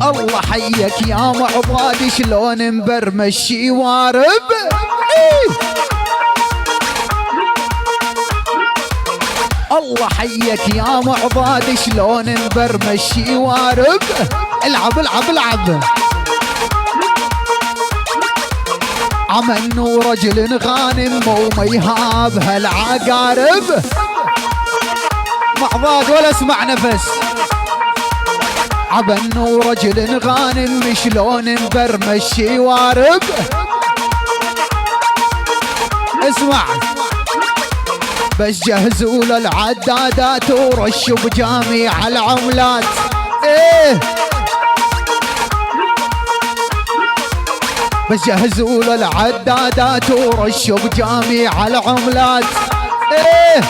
الله حيك يا معضاد شلون مبرمش وارب. الله حيك يا معضاد شلون مبرمش وارب. العب العب العب. عمنو رجل غانم وما يهاب هالعقارب. معضاد ولا اسمع نفس. عبنو رجل غانم شلون مبرمش وارب. اسمع بس جهزوا للعدادات ورشوا بجاميع العملات. ايه بس جهزوا للعدادات ورشوا بجاميع العملات. ايه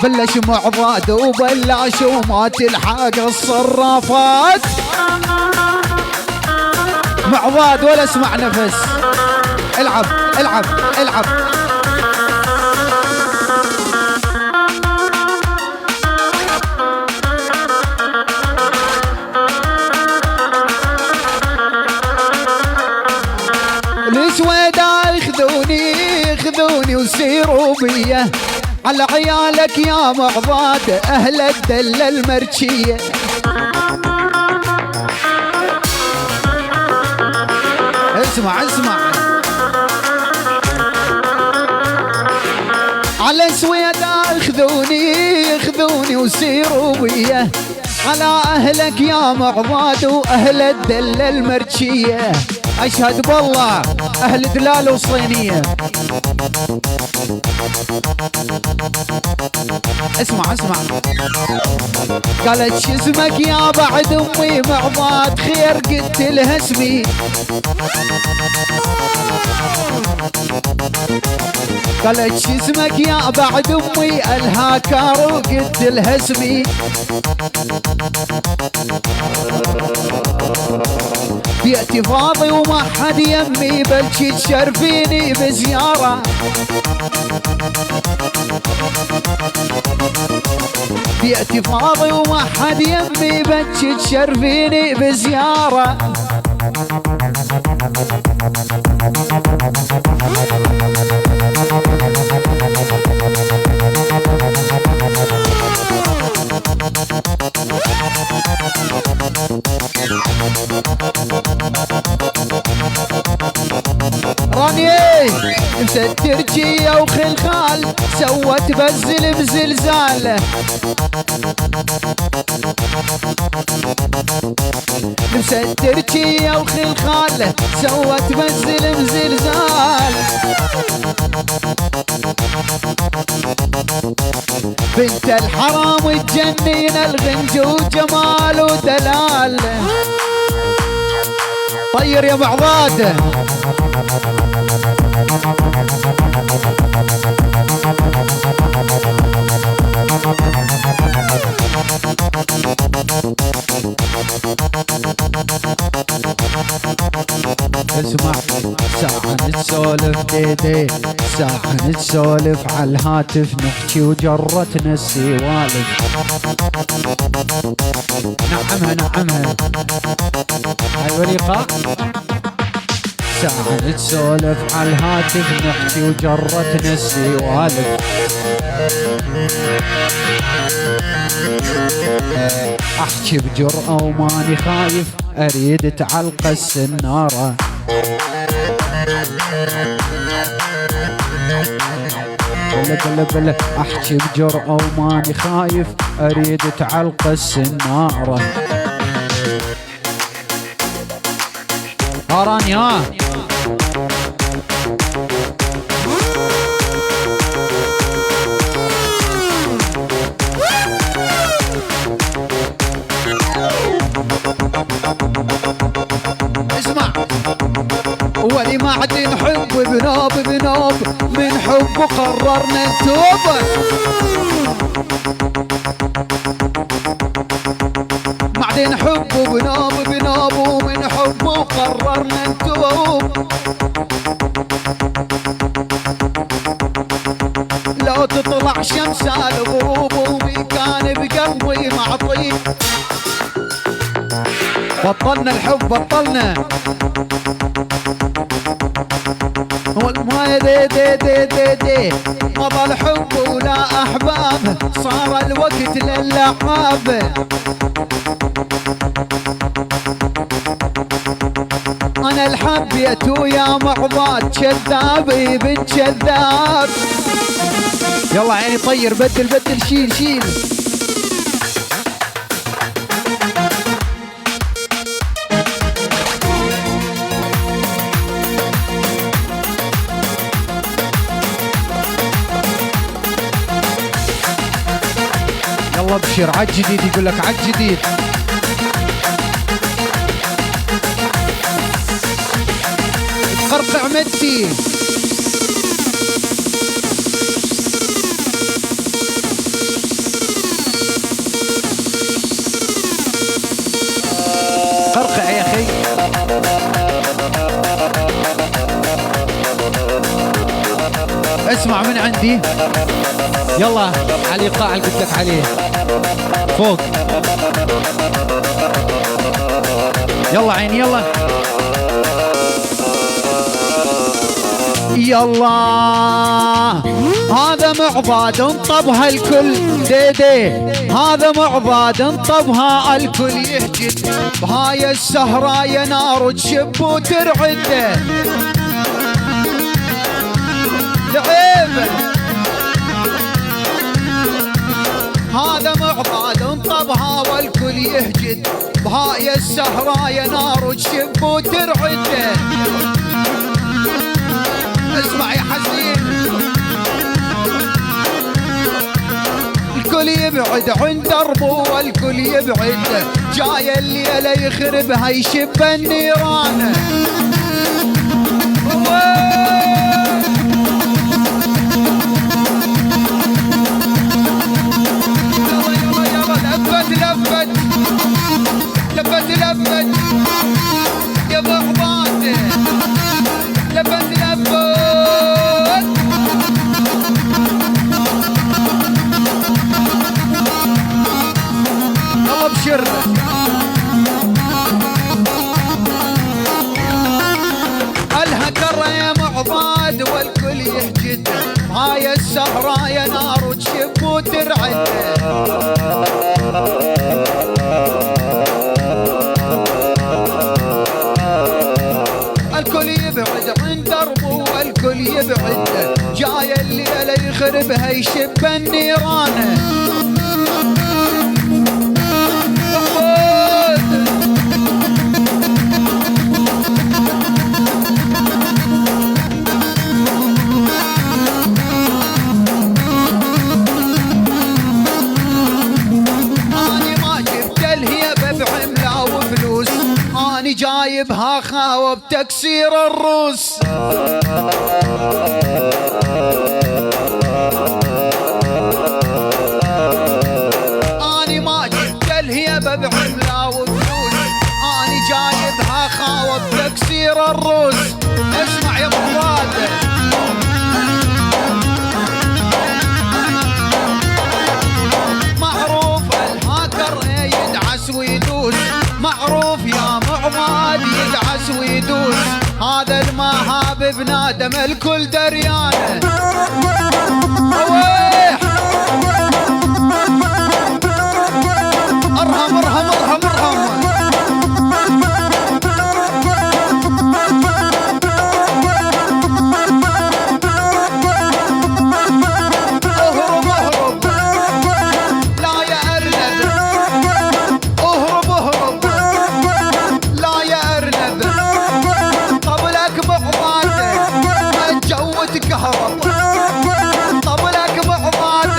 بلش معضاد وبلاش وما تلحق الصرافات. معضاد ولا اسمع نفس. العب العب العب. السويدا يخذوني وسيروا بيه على عيالك يا معضاد اهل الدلة المرشية. اسمع اسمع. على سويدا يخذوني وسيروا بيه على اهلك يا معضاد واهل الدلة المرشية. اشهد بالله اهل دلال وصينية. اسمع اسمع. قالت شزمك يا بعد امي معضاد خير قلت لها اسمي. قالت شزمك يا بعد امي الهاكر وقلت لها اسمي. بيتي فاضي وما حد يمي بلشي تشرفيني بزيارة. بيتي فاضي وما حد يمي بلشي تشرفيني بزيارة. راني مسترجية وخلخال سوت بزل بزلزال. مسترجية وخلخال سوت بزل بزلزال. بنت الحرام تجنين الغنج وجمال ودلال. طير يا معضاد. اسمع ساعة نتسولف ديدي ساعة نتسولف على الهاتف نحكي وجرتنا السوالف. نعمها نعمها هاي وريقة. ساعة نتسولف على الهاتف نحكي وجرتنا السوالف. احكي بجرأة وماني خايف اريد تعلق السنارة. بلا بلا بلا احكي بجرأة وماني خايف اريد تعلق السنارة. هاراني ها اسمع. ولي ما عاد نحب بنوب بنوب من حب قررنا نتوب. ما عاد نحب بنوب بنوب ومن حب قررنا نتوب. لو تطلع شمس الغروب ومن كان بقلبي مع عطيب بطلنا الحب بطلنا ما دي دي دي دي دي مضى الحب ولا احباب صار الوقت للعاب انا الحبيت ويا معضاد كذاب ابن كذاب يلا عيني طير بدل بدل شيل شيل يلا ابشر عالجديد يقول لك عالجديد قرقع مدي قرقع يا اخي اسمع من عندي يلا على الايقاع اللي قلت لك عليه فوق يلا عيني يلا يلا هذا معضاد انطبها الكل ديدي هذا معضاد انطبها الكل يهجد بهاي السهرة يا نار تشب وترعد لعيب هذا معضاد انطبها والكل يهجد بهاي السهرة يا نار تشب وترعد اسمع يا حزين الكل يبعد عند دربه والكل يبعد جاي الليلة يخربها يشب النيران لفت لفت لفت يا بعضات لفت لفت يلا بشر الهكر يا معضاد والكل يهجد هاي السهرة يا نار تشب وترعد الكل يبعد عند دربه والكل يبعد جاي الليلة يخربها يشب النيران جايبها خاوة بتكسير الروس اني ما جبت الهيبة بعملة وفلوس اني جايبها خاوة بتكسير الروس اسمع يا مراد معروف الهاكر يدعس ويدوس معروف يا معضاد يدعس ويدوس هذا المهاب بنادم الكل دريانه اويح ارهم ارهم ارهم ارهم اهرب اهرب لا يا ارنب اهرب اهرب لا يا ارنب طبلك معضاد الجو تكهرب طبلك معضاد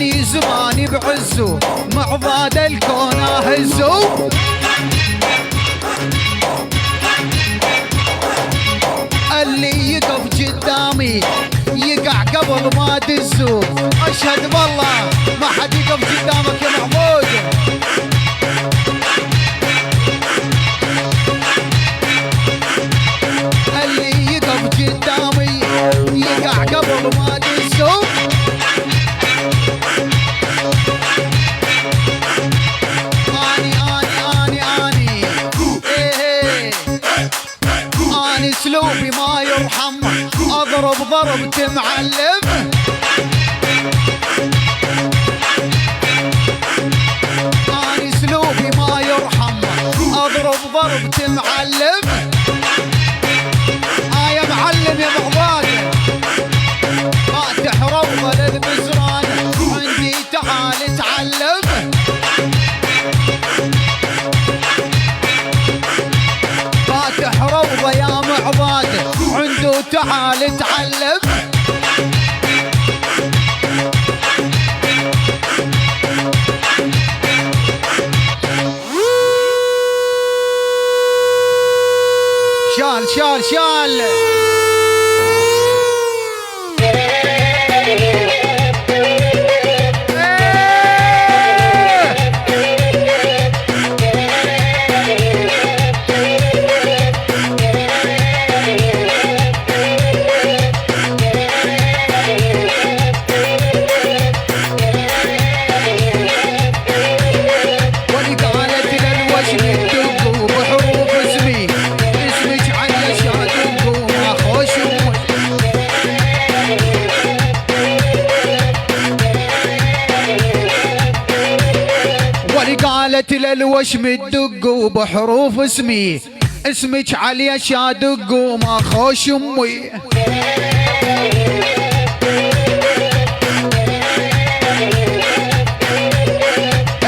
اني زماني بعزو معضاد الكون اهزو اللي يقف قدامي يقع قبل ما دزو اشهد بالله ما حد يقف قدامك يا محمود اللي يقف قدامي يقع قبل ما دزو اني اسلوبي ما يرحم اضرب ضرب تمعلم اني اسلوبي ما يرحم اضرب ضرب تمعلم يا معلم يا مغباد فاتح روضه للمزران عندي تعال تعلم فاتح روضه يا معباد عنده تعال تعلم شال شال شال قالت للوشم الدق وبحروف اسمي اسمك علي شادق وما خوش امي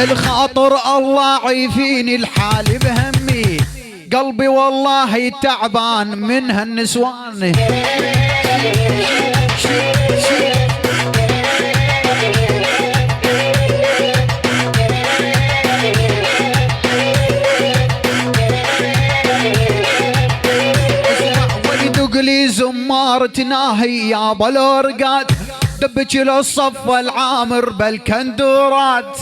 الخاطر الله عيفيني الحال بهمي قلبي والله تعبان من هالنسوان لي زمار تناهي يا بالورقات دبج للصف العامر بالكندورات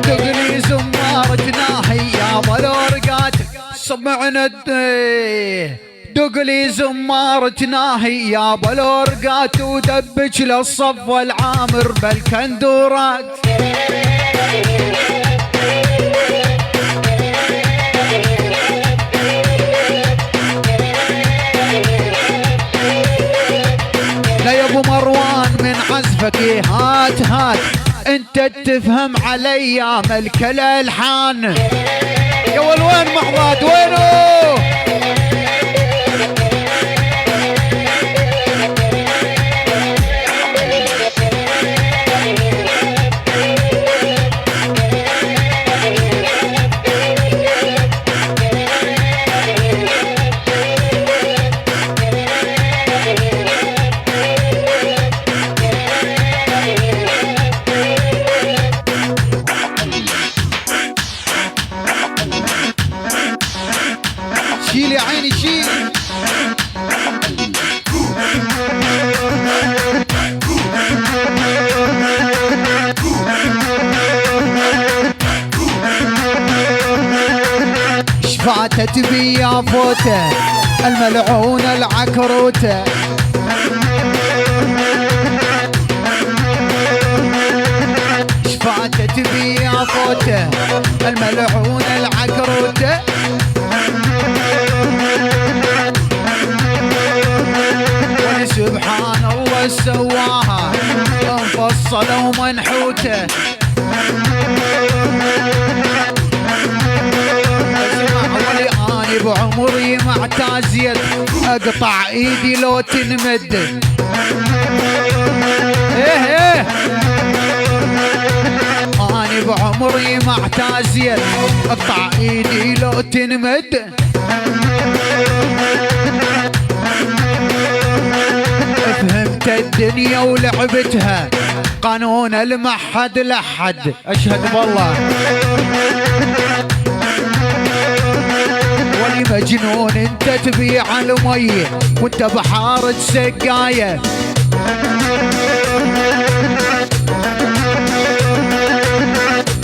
دقلي زمار تناهي يا بالورقات سمعنا دقلي زمار تناهي يا بالورقات ودبج للصف العامر بالكندورات لا يا ابو مروان من عزفك هات هات انت تفهم علي يا ملك الالحان يا وين محمد وينه شيل يا عيني شيل شفاتت بي يا فوته الملعونة العكروته شفاتت بي يا فوته الملعونة العكروته سبحان الله سواها مفصلة ومنحوتة اني بعمري مع تازيت اقطع ايدي لو تنمد ايه اني بعمري مع تازيت اقطع ايدي لو تنمد فهمت الدنيا ولعبتها، قانون المحد لحد، اشهد بالله. ولي مجنون انت تبيع المية وانت بحارة سقاية.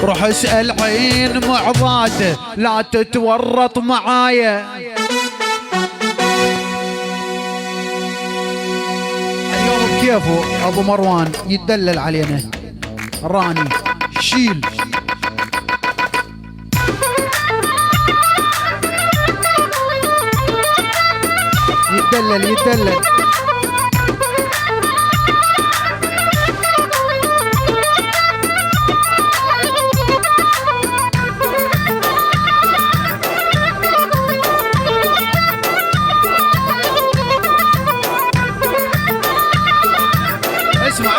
روح اسأل عين معضاد لا تتورط معايا. اليوم بكيفه ابو مروان يتدلل علينا. راني شيل يتدلل. اسمع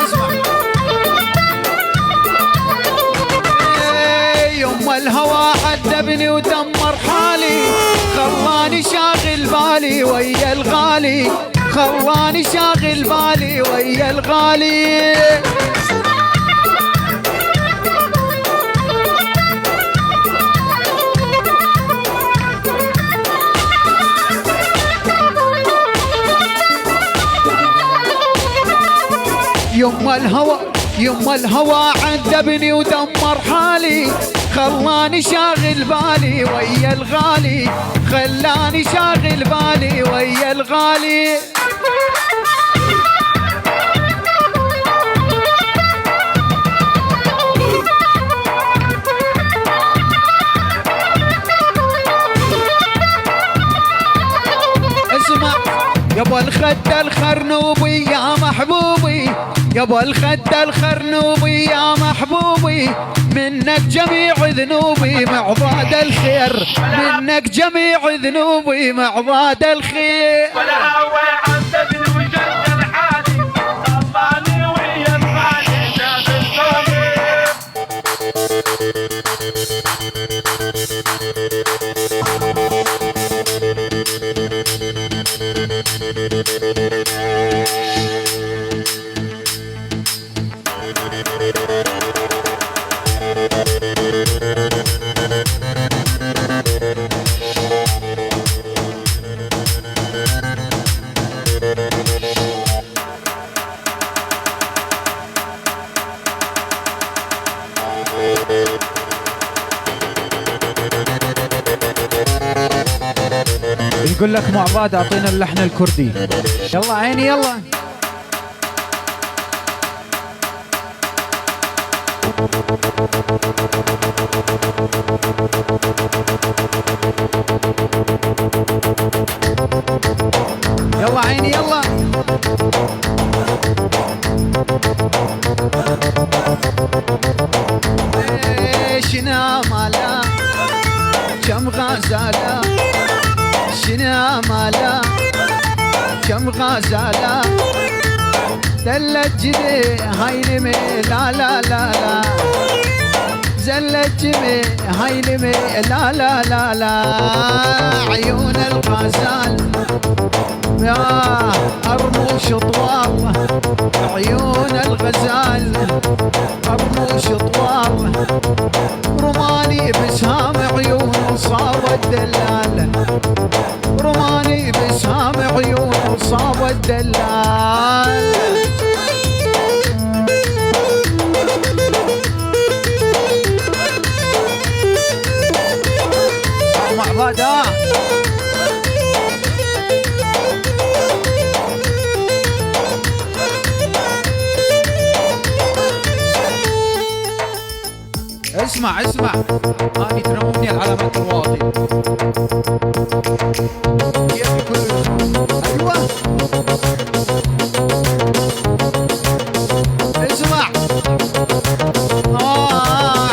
يوم الهوى عذبني ودمر حالي، خلاني شاغل بالي ويا الغالي، خلاني شاغل بالي ويا الغالي. يوم الهوى عذبني ودمر حالي، خلاني شاغل بالي ويا الغالي، خلاني شاغل بالي ويا الغالي. اسمع يابا الخد الخرنوبي يا محبوبي، يابا الخد الخرنوبي يا محبوبي، منك جميع ذنوبي معضاد الخير، منك جميع ذنوبي معضاد الخير. والهوى عذبني وجد حالي، خلاني ويا الغالي شاغل بالي. يقول لك معضاد اعطينا اللحن الكردي. يلا عيني يلا. يلا عيني يلا. شنا مالا كم غزالة، شنا مالا كم غزالة، دلت جدي هاي نمي لا لا لا لا، زلت جمي هاي نمي لا لا لا لا. عيون الغزال يا أرموش طوال، عيون الغزال أرموش طوال، رماني بسهام عيون صاب الدلال، رماني بسهام عيون صاب الدلال. معضاد اسمع هاني تنومني العلامات الواطي. ايوه اسمع.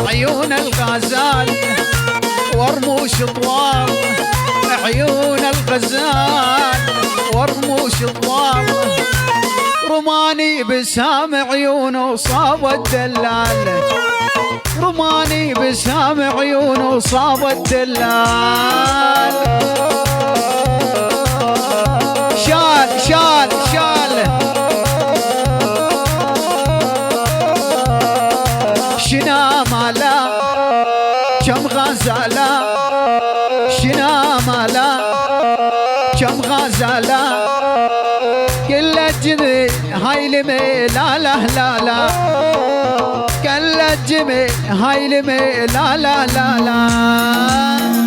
عيون الغزال ورموش طوال، عيون الغزال ورموش طوال، رماني بسام عيونه صاب الدلال، رماني بسام عيونه صاب الدلال. شال عندنا مالا كم غزالة كل الجميع هاي لمي لا لا لا لا كل الجميع هاي لمي لا لا لا لا